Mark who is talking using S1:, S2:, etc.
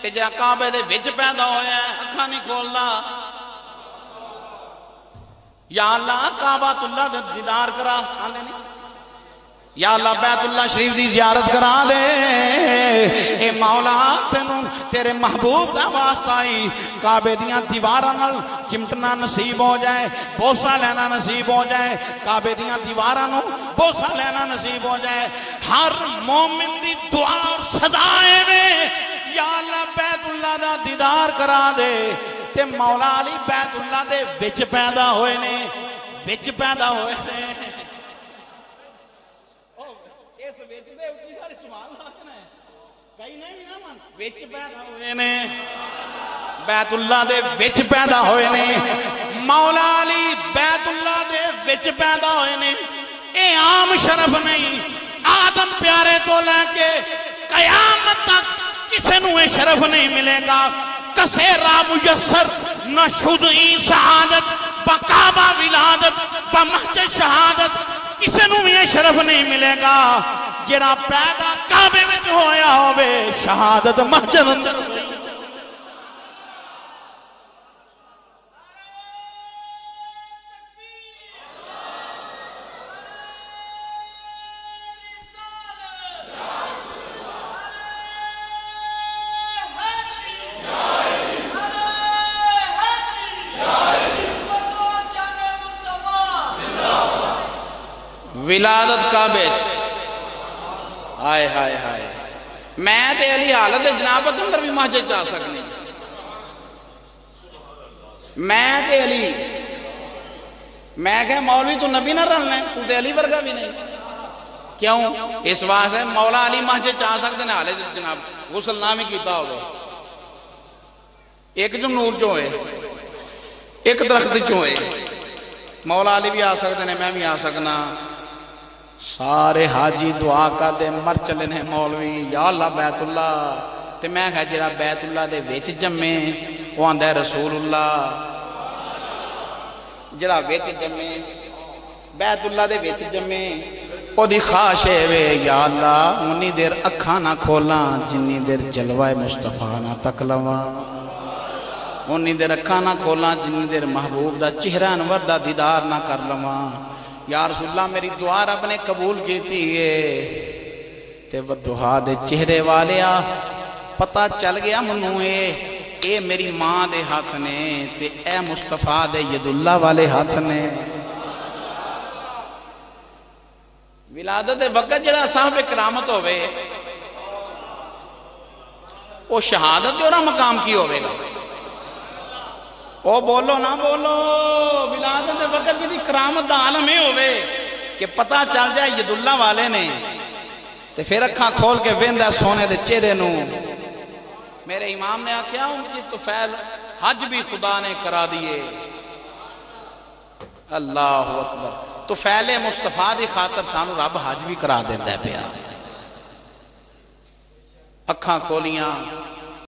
S1: تے جڑا کعبے دے وچ پیدا ہویا ہے اکھاں نہیں کھولدا یا اللہ کعبۃ اللہ دے دیدار کرا آندے نہیں یا اللہ بیت اللہ شریف دی زیارت کرا دے اے مولا تینوں تیرے محبوب دا واسطہ ہی کعبے دیاں دیواراں نال چمٹنا نصیب ہو جائے بوسہ لینا نصیب ہو جائے کعبے دیاں دیواراں نو بوسہ لینا نصیب ہو جائے ہر مومن دی دعا اور صدائے میں یا اللہ بیت اللہ دا دیدار کرا دے تے مولا علی بیت اللہ دے وچ پیدا ہوئے نے وچ پیدا ہوئے نے اس وچ دے اٹھی سارے سوال رکھنا ہے کئی نہیں نا من وچ پیدا ہوئے نے بیت اللہ دے وچ پیدا ہوئے نے مولا علی بیت اللہ دے وچ پیدا ہوئے نے اے عام شرف نہیں آدم پیارے تو لے کے قیامت تک کسے نو اے شرف نہیں ملے گا کسے را میسر نہ شدعی سعادت بکعبہ ولادت بمحج شہادت کسے نو یہ شرف نہیں ملے گا جڑا پیدا کعبے وچ ہویا ہوئے شہادت محجر اندر ولادت کعبے ہائے ہائے ہائے میں تے علی حالت جنابت اندر بھی مسجد جا سکنے میں تے علی میں کہے مولوی تو نبی نہ رلنے تو تے علی ورگا بھی نہیں کیوں اس واسطے مولا علی مسجد جا سکتے ہیں حالت جناب غسل نہ بھی کیتا ہوگا ایک جو نور جو ہے ایک درخت جو ہے مولا علی بھی آ سکتے ہیں میں بھی آ سکنا سارے حاجی دعا کر دے مر چلے نے مولوی یا اللہ بیت اللہ تے میں کہا جڑا بیت اللہ دے ویچ جمے وہ آندہ ہے رسول اللہ جڑا ویچ جمے بیت اللہ دے ویچ جمے او دی خواہشے وے یا اللہ انہی دیر اکھاں نہ کھولا جنی دیر جلوہ مصطفیٰ نہ تکلوا انہی دیر اکھاں نہ کھولا جنی دیر محبوب دا چہرہ انور دا دیدار نہ کر لوا یا رسول اللہ میری دعا رب نے قبول کیتی ہے تے ودعا دے چہرے والیا پتہ چل گیا منو اے میری ماں دے ہاتھ نے تے اے مصطفیٰ دے ید اللہ والے ہاتھ نے ولادت وقت جڑا صاحب کرامت ہوئے وہ شہادت جو رہا مقام کی ہوئے گا او بولو نہ بولو ولادت وقت جی کرامت دا عالم ہی ہوئے کہ پتہ چل جائے ید اللہ والے نے تے پھر اکھاں کھول کے ویندہ سونے دے چہرے نو میرے امام نے آکھیا ان کی طفیل حج بھی خدا نے کرا دیئے اللہ اکبر طفیل مصطفیٰ دی خاطر سانو رب حج بھی کرا دیندہ ہے پیا اکھاں کھولیاں